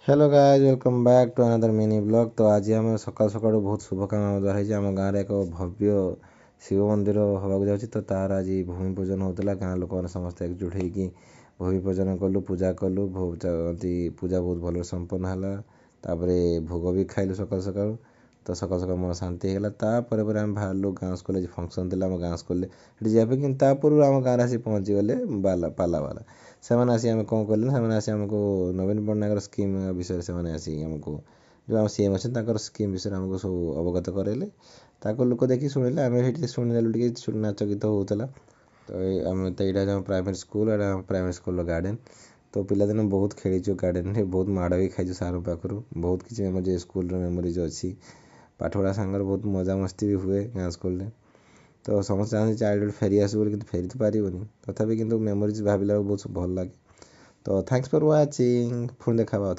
Hello guys, welcome back to another mini vlog. तो आज आम सकाल सकाल बहुत शुभ काम आम द्वारा होती आम गाँव एक भव्य शिव मंदिर होगा जाऊँगी। तो तार आज भूमि पूजन होता गाँ लोक मैंने समस्त एकजुट होगी भूमि पूजन कलु पूजा कलु पूजा बहुत भल संपन्न है। तापर भोग भी खाइलु सकाल सकाल। तो सकाल सकाल मन शांति होगा। तापर आम बाहर गाँ स्कूल फंक्शन थी आम गाँ स्कूल जाए कि पूर्व आम गाँव आसी पहुँची गले पाला वाला से आसी आम कौन कले ना से आमको नवीन पट्टनायक स्कीम विषय से आसी आमको जो आम सीएम अच्छे स्कीम विषय आमको सब अवगत कराइले। ताको लोक देखी शुणिले आम ये शुणिदेलु टे नाच गीत होता। तो आम तो यहाँ private school private school garden. तो पिलादिन बहुत खेलीचु गार्डन बहुत माड़ भी खाई सार पाखर बहुत किसी मेमोरीज स्कूल मेमोरीज अच्छी। पाठपढ़ा सांगर बहुत मजा मस्ती भी हुए गाँ स्कूल। तो समस्त चाहते चाइल्डहुड फेरी आसू कि फेरी तो पारबनी तथापि कितु मेमोरीज भाविला बहुत भल लगे। तो थैंक्स फॉर वाचिंग पुणी देखा।